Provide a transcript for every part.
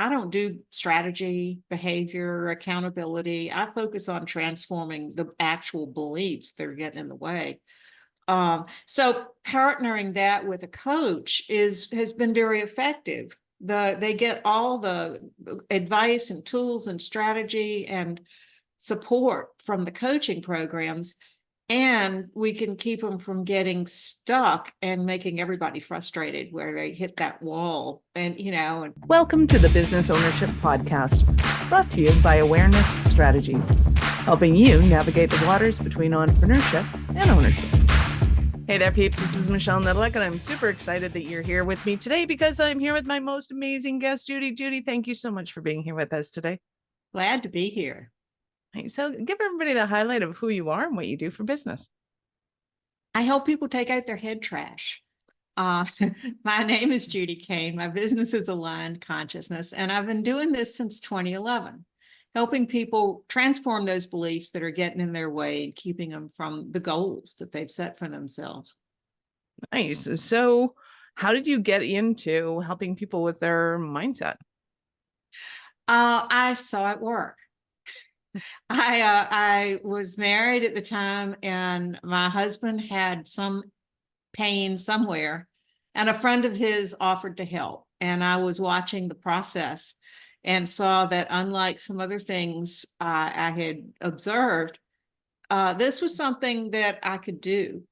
I don't do strategy, behavior, accountability. I focus on transforming the actual beliefs that are getting in the way. So partnering that with a coach has been very effective. They get all the advice and tools and strategy and support from the coaching programs, and we can keep them from getting stuck and making everybody frustrated where they hit that wall. And Welcome to the Business Ownership Podcast, brought to you by Awareness Strategies, helping you navigate the waters between entrepreneurship and ownership. Hey there, peeps. This is Michelle Nedelec, and I'm super excited that you're here with me today because I'm here with my most amazing guest, Judy. Judy, thank you so much for being here with us today. Glad to be here. So give everybody the highlight of who you are and what you do for business. I help people take out their head trash. My name is Judy Kane. My business is Aligned Consciousness, and I've been doing this since 2011, helping people transform those beliefs that are getting in their way and keeping them from the goals that they've set for themselves. Nice. So how did you get into helping people with their mindset? I saw it work. I was married at the time, and my husband had some pain somewhere, and a friend of his offered to help. And I was watching the process and saw that, unlike some other things I had observed, this was something that I could do.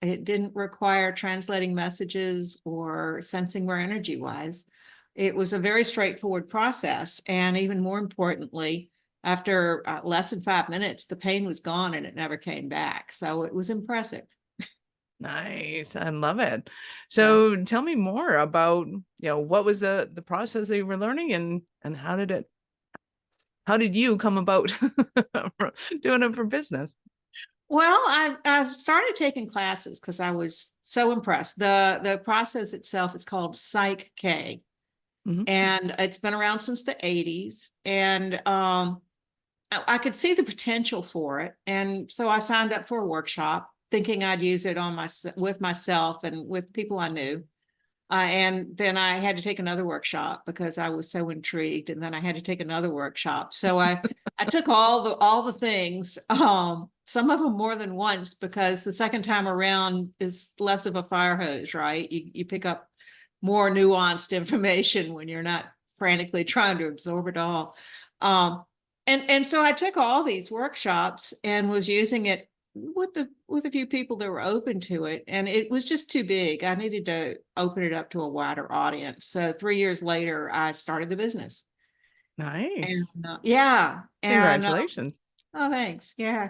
It didn't require translating messages or sensing where energy was. It was a very straightforward process. And even more importantly, after less than 5 minutes, the pain was gone and it never came back. So it was impressive. Nice. I love it. So tell me more about, what was the process that you were learning and how did you come about doing it for business? Well, I started taking classes because I was so impressed. The process itself is called Psych K, and it's been around since the 80s. And I could see the potential for it. And so I signed up for a workshop thinking I'd use it with myself and with people I knew. And then I had to take another workshop because I was so intrigued. And then I had to take another workshop. So I took all the things, some of them more than once, because the second time around is less of a fire hose, right? You pick up more nuanced information when you're not frantically trying to absorb it all. And so I took all these workshops and was using it with a few people that were open to it, and it was just too big. I needed to open it up to a wider audience. So 3 years later, I started the business. Nice. And yeah. Congratulations. Oh, thanks. Yeah.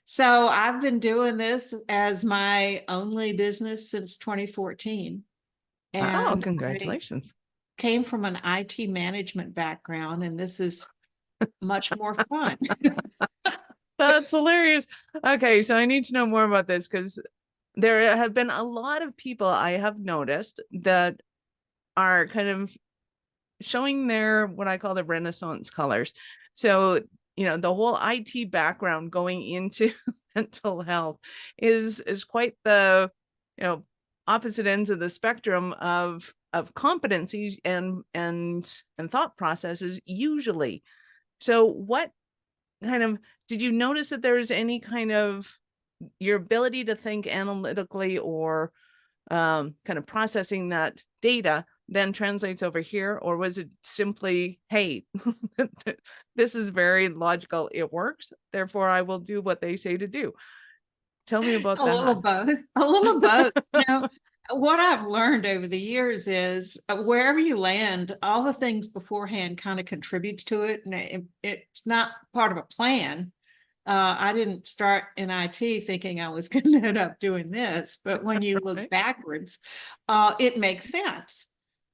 So I've been doing this as my only business since 2014. Wow, And congratulations. I came from an IT management background, and this is much more fun. That's hilarious. Okay, so I need to know more about this because there have been a lot of people I have noticed that are kind of showing their what I call the Renaissance colors. So, the whole IT background going into mental health is quite the, opposite ends of the spectrum of competencies and thought processes usually. So what kind of did you notice that there is any kind of your ability to think analytically or kind of processing that data then translates over here? Or was it simply, hey, this is very logical, it works, therefore I will do what they say to do? Tell me about that. A little both. What I've learned over the years is wherever you land, all the things beforehand kind of contribute to it. And it's not part of a plan. I didn't start in IT thinking I was going to end up doing this, but when you look backwards, it makes sense.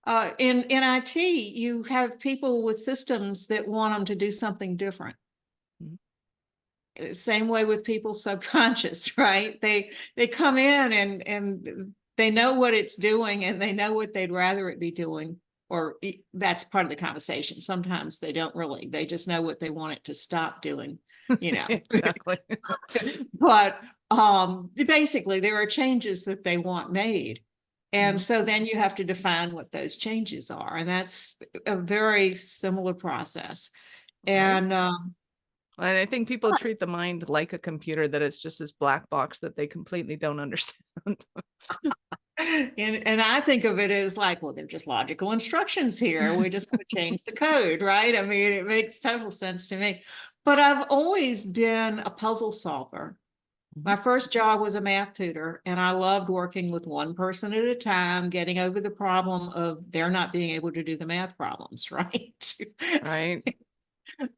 In IT, you have people with systems that want them to do something different. Same way with people's subconscious, right? They come in and they know what it's doing and they know what they'd rather it be doing, or that's part of the conversation. Sometimes they don't really, they just know what they want it to stop doing, Exactly. But basically there are changes that they want made. And so then you have to define what those changes are. And that's a very similar process. Right. And And I think people treat the mind like a computer, that it's just this black box that they completely don't understand. and I think of it as like, well, they're just logical instructions here. We're just going to change the code, right? I mean, it makes total sense to me. But I've always been a puzzle solver. My first job was a math tutor, and I loved working with one person at a time, getting over the problem of they're not being able to do the math problems, right? Right.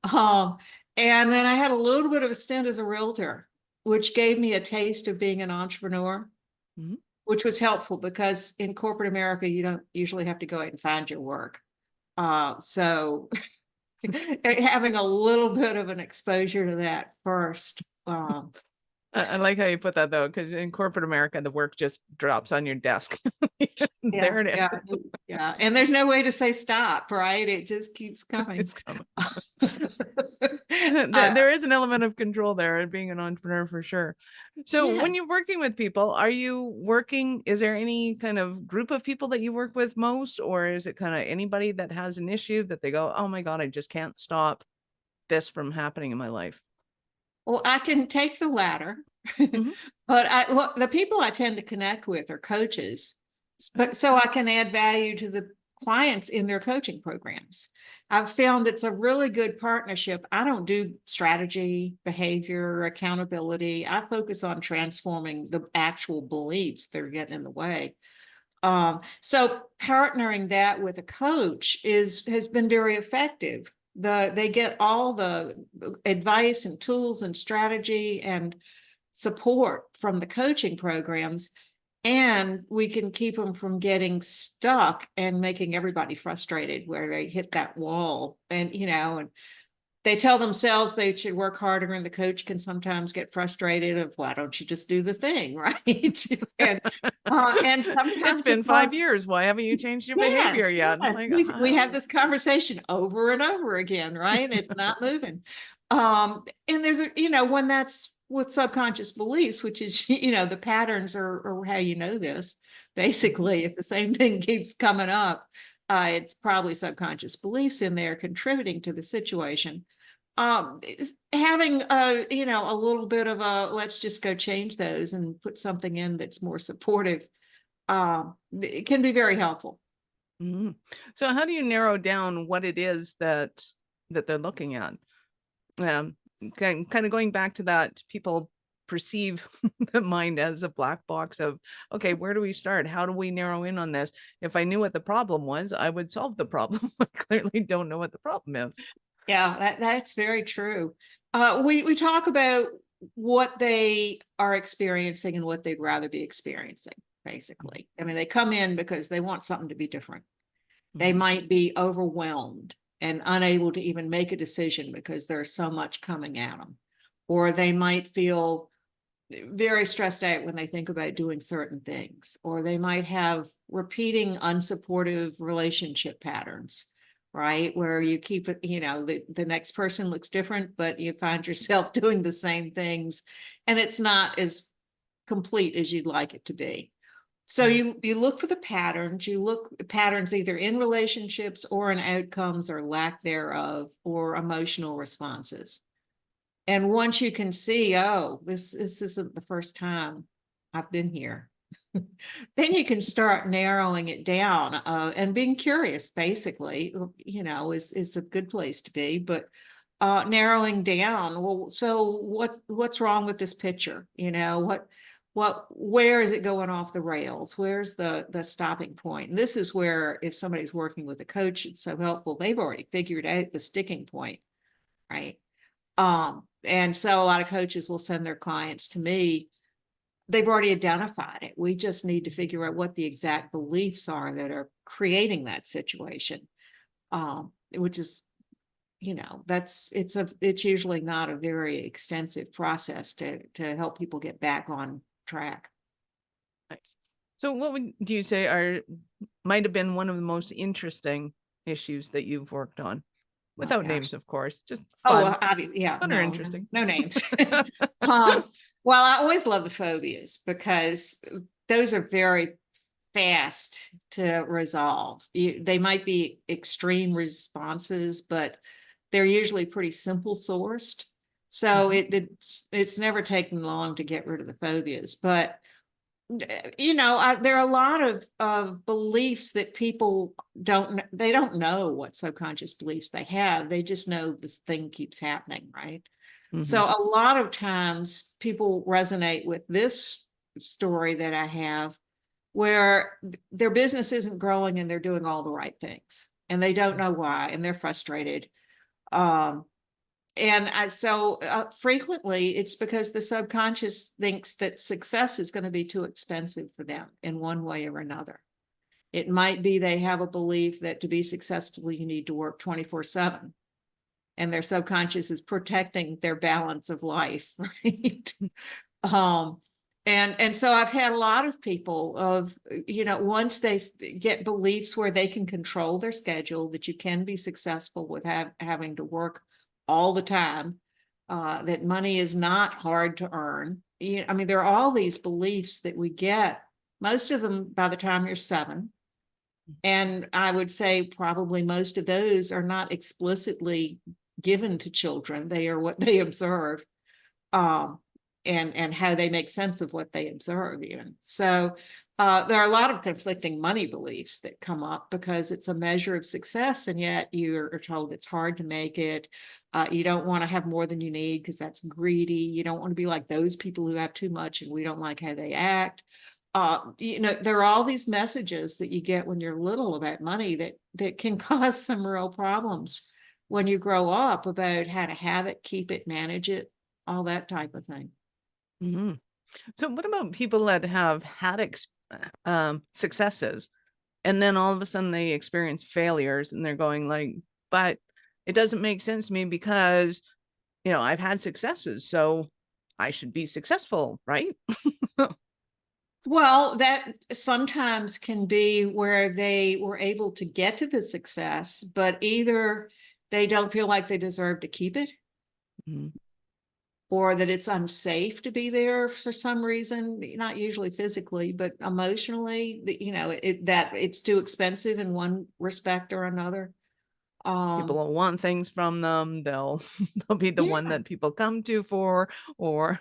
Um, and then I had a little bit of a stint as a realtor, which gave me a taste of being an entrepreneur, which was helpful because in corporate America, you don't usually have to go out and find your work. So having a little bit of an exposure to that first. I like how you put that, though, because in corporate America, the work just drops on your desk. There it is. Yeah. And there's no way to say stop, right? It just keeps coming. It's coming. There is an element of control there in being an entrepreneur, for sure. So when you're working with people, is there any kind of group of people that you work with most, or is it kind of anybody that has an issue that they go, oh my God, I just can't stop this from happening in my life? Well, I can take the latter, but the people I tend to connect with are coaches, but so I can add value to the clients in their coaching programs. I've found it's a really good partnership. I don't do strategy, behavior, accountability. I focus on transforming the actual beliefs that are getting in the way. So partnering that with a coach has been very effective. They get all the advice and tools and strategy and support from the coaching programs, and we can keep them from getting stuck and making everybody frustrated where they hit that wall. And and they tell themselves they should work harder, and the coach can sometimes get frustrated of, why don't you just do the thing, right? and sometimes it's been 5 years. Why haven't you changed your behavior yet? Yes. Like, We have this conversation over and over again, right? It's not moving. And there's when that's with subconscious beliefs, which is, the patterns are how you know this. Basically, if the same thing keeps coming up, it's probably subconscious beliefs in there contributing to the situation. Having a little bit of a, let's just go change those and put something in that's more supportive, it can be very helpful. So how do you narrow down what it is that they're looking at? Kind of going back to that, people perceive the mind as a black box of, okay, where do we start? How do we narrow in on this? If I knew what the problem was, I would solve the problem. I clearly don't know what the problem is. Yeah, that's very true. We talk about what they are experiencing and what they'd rather be experiencing, basically. I mean, they come in because they want something to be different. They might be overwhelmed and unable to even make a decision because there's so much coming at them. Or they might feel very stressed out when they think about doing certain things. Or they might have repeating unsupportive relationship patterns, right? Where you keep it, the next person looks different, but you find yourself doing the same things, and it's not as complete as you'd like it to be. So you look for the patterns, you look patterns either in relationships or in outcomes or lack thereof, or emotional responses. And once you can see, oh, this isn't the first time I've been here, then you can start narrowing it down, and being curious, basically, is a good place to be. But narrowing down, well, so what's wrong with this picture? Where is it going off the rails? Where's the stopping point? And this is where, if somebody's working with a coach, it's so helpful. They've already figured out the sticking point, right? And so a lot of coaches will send their clients to me. They've already identified it. We just need to figure out what the exact beliefs are that are creating that situation. Which is, it's usually not a very extensive process to help people get back on track. Nice. So what do you say might have been one of the most interesting issues that you've worked on? Without names, of course, just fun. Fun or interesting. No names. Well, I always love the phobias because those are very fast to resolve. They might be extreme responses, but they're usually pretty simple sourced. So it's never taken long to get rid of the phobias. But there are a lot of beliefs that people they don't know what subconscious beliefs they have. They just know this thing keeps happening, right? So a lot of times people resonate with this story that I have, where their business isn't growing and they're doing all the right things and they don't know why and they're frustrated. Frequently it's because the subconscious thinks that success is going to be too expensive for them in one way or another. It might be they have a belief that to be successful, you need to work 24/7, and their subconscious is protecting their balance of life, right? And so I've had a lot of people once they get beliefs where they can control their schedule, that you can be successful with having to work all the time, that money is not hard to earn. I mean, there are all these beliefs that we get, most of them by the time you're 7. And I would say probably most of those are not explicitly given to children. They are what they observe. And how they make sense of what they observe even. So there are a lot of conflicting money beliefs that come up because it's a measure of success, and yet you're told it's hard to make it. You don't want to have more than you need because that's greedy. You don't want to be like those people who have too much and we don't like how they act. There are all these messages that you get when you're little about money that can cause some real problems when you grow up, about how to have it, keep it, manage it, all that type of thing. So what about people that have had successes and then all of a sudden they experience failures and they're going like, but it doesn't make sense to me because, I've had successes, so I should be successful, right? Well, that sometimes can be where they were able to get to the success, but either they don't feel like they deserve to keep it, or that it's unsafe to be there for some reason, not usually physically, but emotionally, that it's too expensive in one respect or another. People will want things from them. They'll be the one Yeah, that people come to for, or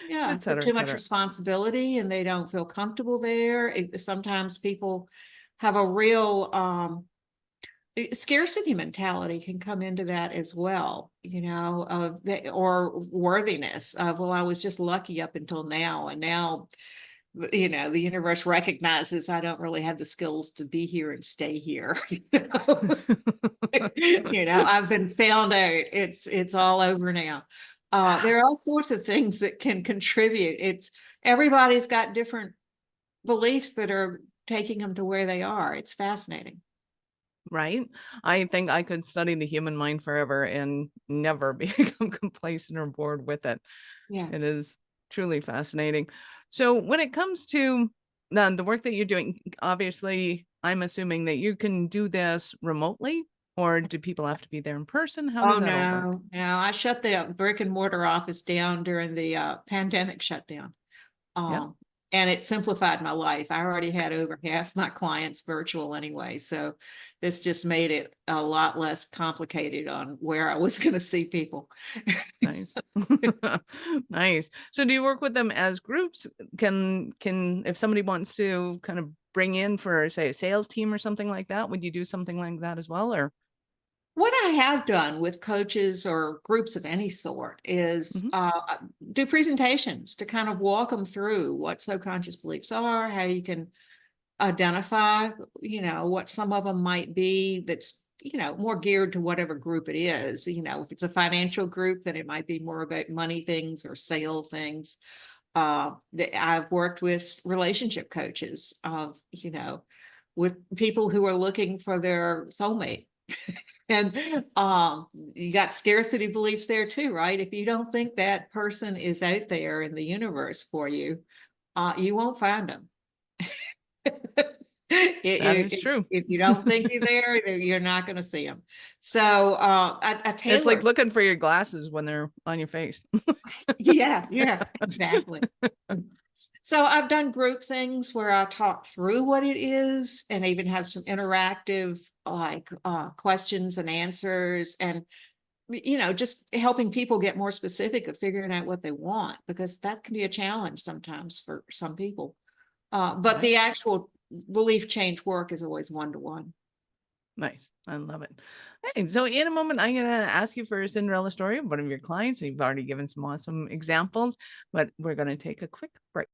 yeah, et but cetera, too et much cetera. responsibility and they don't feel comfortable there. Sometimes people have a real scarcity mentality can come into that as well, or worthiness of, well, I was just lucky up until now, and now, the universe recognizes I don't really have the skills to be here and stay here. I've been found out. It's all over now. There are all sorts of things that can contribute. Everybody's got different beliefs that are taking them to where they are. It's fascinating. Right? I think I could study the human mind forever and never become complacent or bored with it. It Yes. is truly fascinating. So when it comes to the work that you're doing, obviously, I'm assuming that you can do this remotely, or do people have to be there in person? How Oh, does that all work? no, no. I shut the brick and mortar office down during the pandemic shutdown. Yep. And it simplified my life. I already had over half my clients virtual anyway. So this just made it a lot less complicated on where I was going to see people. Nice. Nice. So do you work with them as groups? Can if somebody wants to kind of bring in for, say, a sales team or something like that, would you do something like that as well? Or What I have done with coaches or groups of any sort is do presentations to kind of walk them through what subconscious beliefs are, how you can identify, what some of them might be that's, more geared to whatever group it is. If it's a financial group, then it might be more about money things or sale things. I've worked with relationship coaches with people who are looking for their soulmate. And you got scarcity beliefs there too, right? If you don't think that person is out there in the universe for you, you won't find them. that is true. If you don't think you're there, you're not going to see them. So a It's like tailor, looking for your glasses when they're on your face. yeah, exactly. So I've done group things where I talk through what it is and even have some interactive like questions and answers, and just helping people get more specific of figuring out what they want, because that can be a challenge sometimes for some people. But Right. the actual belief change work is always one-to-one. Nice. I love it. Hey, so in a moment, I'm going to ask you for a Cinderella story of one of your clients. You've already given some awesome examples, but we're going to take a quick break.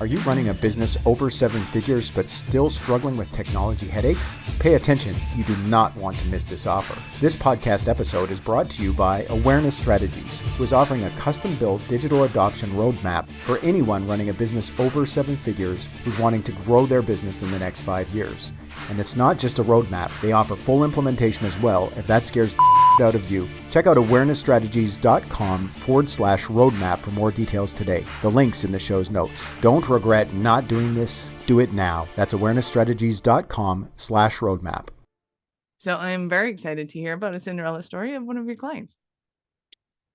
Are you running a business over 7 figures but still struggling with technology headaches? Pay attention, you do not want to miss this offer. This podcast episode is brought to you by Awareness Strategies, who is offering a custom-built digital adoption roadmap for anyone running a business over 7 figures who's wanting to grow their business in the next 5 years. And it's not just a roadmap, they offer full implementation as well if that scares the out of you. Check out awarenessstrategies.com/roadmap for more details today. The link's in the show's notes. Don't regret not doing this. Do it now. That's awarenessstrategies.com/roadmap. So I'm very excited to hear about a Cinderella story of one of your clients.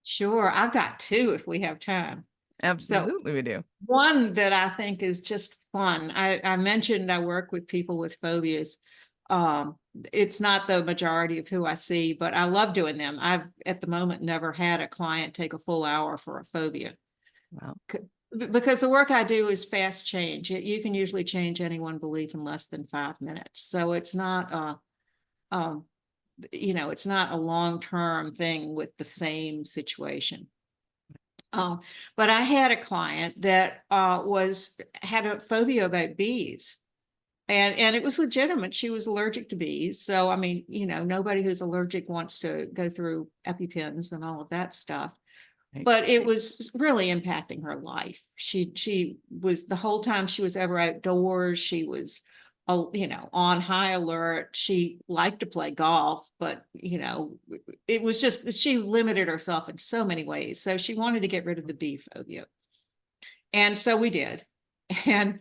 Sure, I've got two if we have time. Absolutely, we do. One that I think is just fun. I mentioned I work with people with phobias. It's not the majority of who I see, but I love doing them. I've at the moment never had a client take a full hour for a phobia. Wow. Because the work I do is fast change. You can usually change any one belief in less than 5 minutes. So it's not it's not a long-term thing with the same situation. But I had a client that had a phobia about bees. And it was legitimate. She was allergic to bees. So, I mean, nobody who's allergic wants to go through EpiPens and all of that stuff. Right. But it was really impacting her life. She was, the whole time she was ever outdoors, she was, on high alert. She liked to play golf, but, it was just that she limited herself in so many ways. So she wanted to get rid of the bee phobia. And so we did. And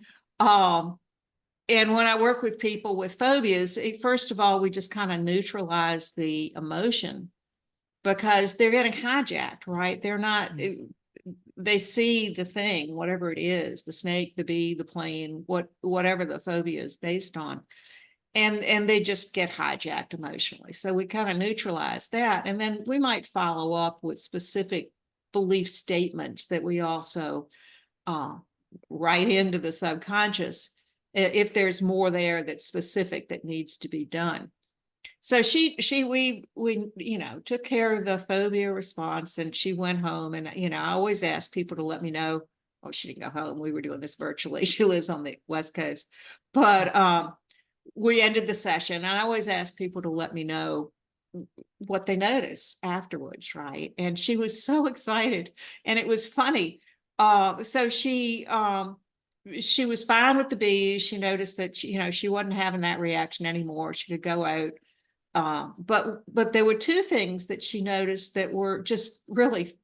when I work with people with phobias, first of all, we just kind of neutralize the emotion, because they're getting hijacked, right? They're not, they see the thing, whatever it is, the snake, the bee, the plane, whatever the phobia is based on. And they just get hijacked emotionally. So we kind of neutralize that. And then we might follow up with specific belief statements that we also write into the subconscious if there's more there that's specific that needs to be done. So we took care of the phobia response, and she went home. And I always ask people to let me know. Oh, she didn't go home. We were doing this virtually. She lives on the West Coast, but we ended the session. And I always ask people to let me know what they notice afterwards, right? And she was so excited, and it was funny. So she was fine with the bees. She noticed that she wasn't having that reaction anymore. She could go out. But there were two things that she noticed that were just really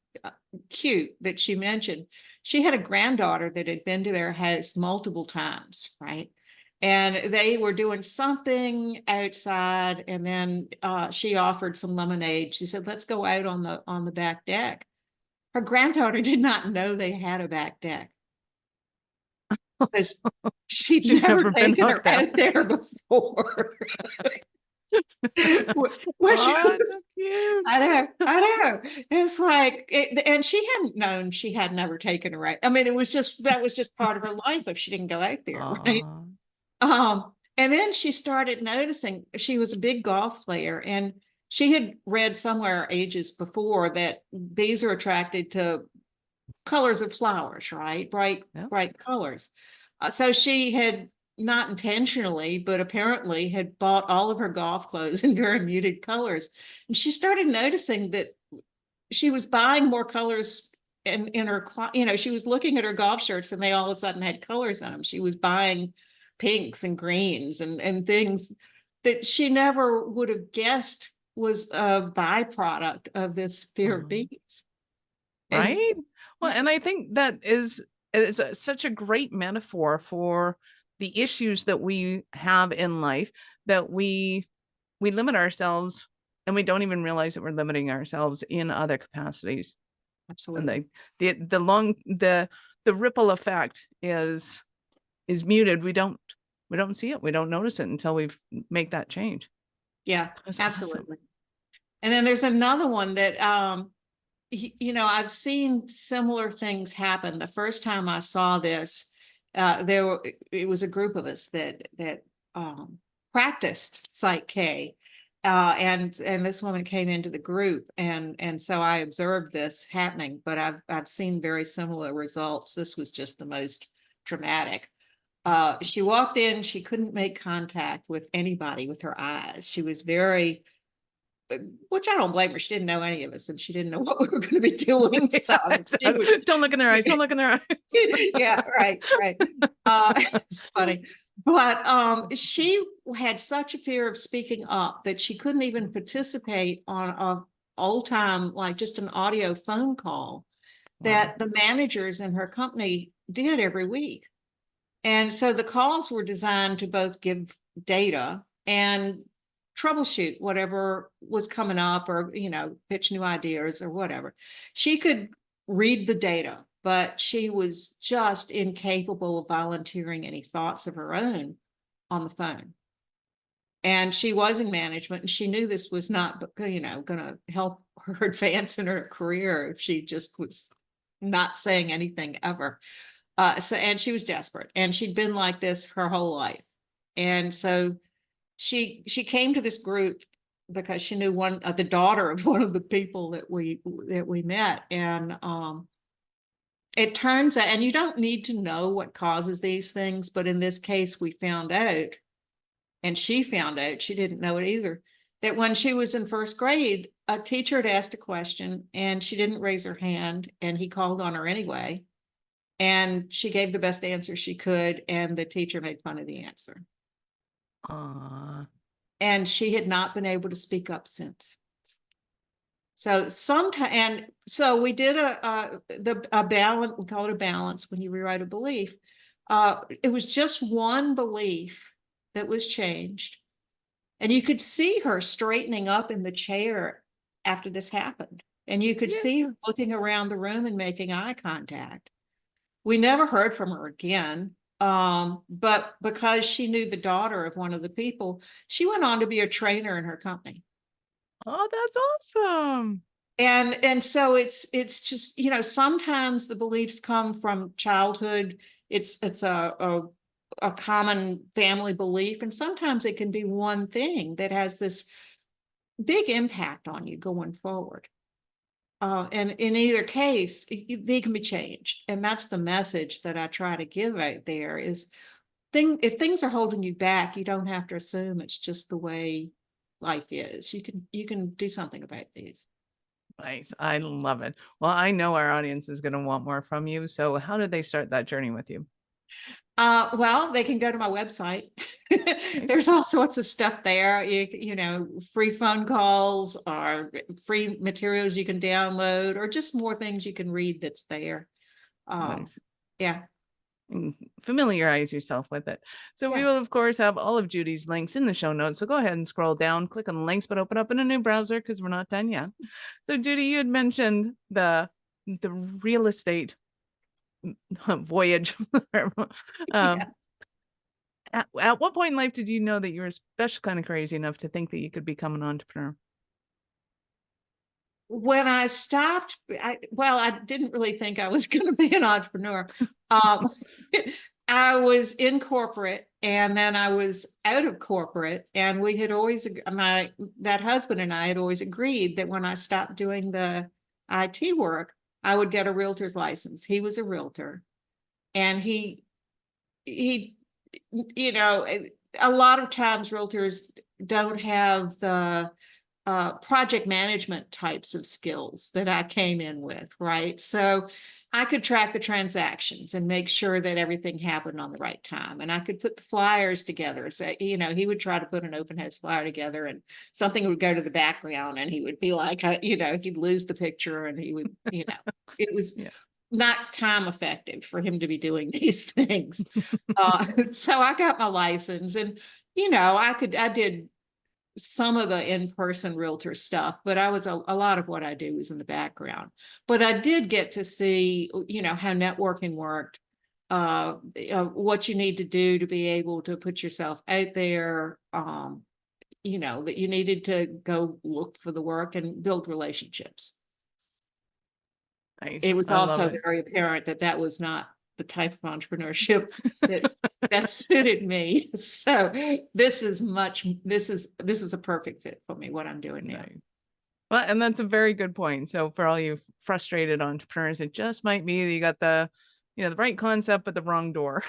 cute that she mentioned. She had a granddaughter that had been to their house multiple times, right? And they were doing something outside, and then she offered some lemonade. She said, "Let's go out on the back deck." Her granddaughter did not know they had a back deck, because she'd never taken her out there before. Which so cute. I know. It's like, and she hadn't known, she had never taken her out. I mean, that was just part of her life if she didn't go out there, right? And then she started noticing, she was a big golf player, and she had read somewhere ages before that bees are attracted to colors of flowers, right? Bright colors. So she had, not intentionally, but apparently had bought all of her golf clothes in very muted colors. And she started noticing that she was buying more colors in her, she was looking at her golf shirts, and they all of a sudden had colors on them. She was buying pinks and greens and things that she never would have guessed was a byproduct of this fear of bees. Right? Well, and I think that is such a great metaphor for the issues that we have in life, that we limit ourselves, and we don't even realize that we're limiting ourselves in other capacities. Absolutely. And the the ripple effect is muted. We don't see it. We don't notice it until we make that change. Yeah, That's absolutely. awesome. And then there's another one that, I've seen similar things happen. The first time I saw this, it was a group of us that practiced Psych K. And this woman came into the group, and so I observed this happening, but I've seen very similar results. This was just the most dramatic. She walked in, she couldn't make contact with anybody with her eyes. She was very, which I don't blame her. She didn't know any of us, and she didn't know what we were going to be doing. So don't look in their eyes. Don't look in their eyes. Yeah, right. It's funny, but she had such a fear of speaking up that she couldn't even participate on a old time, like just an audio phone call that the managers in her company did every week. And so the calls were designed to both give data and troubleshoot whatever was coming up, or, pitch new ideas or whatever. She could read the data, but she was just incapable of volunteering any thoughts of her own on the phone. And she was in management, and she knew this was not, going to help her advance in her career if she just was not saying anything ever. And she was desperate, and she'd been like this her whole life. And so she came to this group because she knew the daughter of one of the people that we met. And it turns out, and you don't need to know what causes these things, but in this case, we found out, and she found out, she didn't know it either, that when she was in first grade, a teacher had asked a question and she didn't raise her hand, and he called on her anyway. And she gave the best answer she could, and the teacher made fun of the answer. And she had not been able to speak up since. So we did a balance. We call it a balance when you rewrite a belief. It was just one belief that was changed, and you could see her straightening up in the chair after this happened, and you could see her looking around the room and making eye contact. We never heard from her again. But because she knew the daughter of one of the people, she went on to be a trainer in her company. Oh, that's awesome. And so it's just, sometimes the beliefs come from childhood. It's a common family belief, and sometimes it can be one thing that has this big impact on you going forward. And in either case, they can be changed. And that's the message that I try to give out there is if things are holding you back, you don't have to assume it's just the way life is. You can do something about these. Nice. I love it. Well, I know our audience is going to want more from you. So how did they start that journey with you? Well, they can go to my website. There's all sorts of stuff there. Free phone calls, or free materials you can download, or just more things you can read that's there. Nice. Yeah. And familiarize yourself with it. So we will, of course, have all of Judy's links in the show notes. So go ahead and scroll down, click on the links, but open up in a new browser because we're not done yet. So Judy, you had mentioned the real estate voyage. At what point in life did you know that you were especially kind of crazy enough to think that you could become an entrepreneur? When I stopped, I didn't really think I was going to be an entrepreneur. I was in corporate, and then I was out of corporate, and we had always, that husband and I had always agreed that when I stopped doing the IT work, I would get a realtor's license. He was a realtor, and he, a lot of times realtors don't have the project management types of skills that I came in with, right? So I could track the transactions and make sure that everything happened on the right time. And I could put the flyers together. So, he would try to put an open house flyer together, and something would go to the background, and he would be like, he'd lose the picture, and he would, it was not time effective for him to be doing these things. So I got my license, and, I did some of the in-person realtor stuff, but I was a lot of what I do was in the background. But I did get to see, how networking worked, what you need to do to be able to put yourself out there, that you needed to go look for the work and build relationships. Nice. It was I love also it. very apparent that that was not the type of entrepreneurship that suited me. So this is a perfect fit for me, what I'm doing now. Nice. Well, and that's a very good point. So for all you frustrated entrepreneurs, it just might be that you got the right concept, but the wrong door.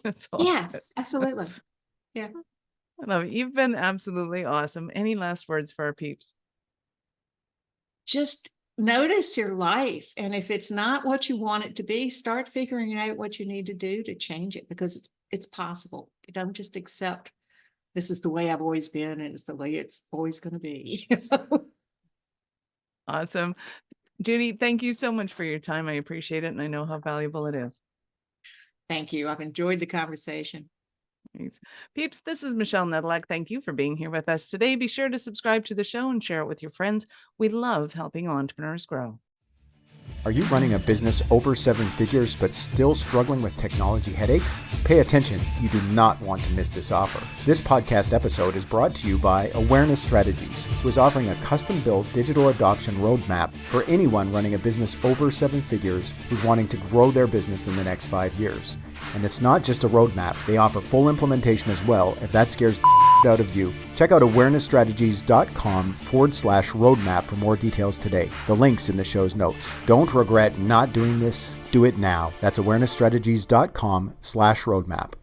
That's all. Yes, absolutely. Yeah. I love it. You've been absolutely awesome. Any last words for our peeps? Just notice your life. And if it's not what you want it to be, start figuring out what you need to do to change it, because it's possible. You don't just accept this is the way I've always been and it's the way it's always going to be. Awesome. Judy, thank you so much for your time. I appreciate it. And I know how valuable it is. Thank you. I've enjoyed the conversation. Thanks. Peeps, this is Michelle Nedelec. Thank you for being here with us today. Be sure to subscribe to the show and share it with your friends. We love helping entrepreneurs grow. Are you running a business over 7 figures but still struggling with technology headaches? Pay attention, you do not want to miss this offer. This podcast episode is brought to you by Awareness Strategies, who is offering a custom-built digital adoption roadmap for anyone running a business over 7 figures who's wanting to grow their business in the next 5 years. And it's not just a roadmap, they offer full implementation as well if that scares the out of you. Check out awarenessstrategies.com/roadmap for more details today. The link's in the show's notes. Don't regret not doing this. Do it now. That's awarenessstrategies.com/roadmap.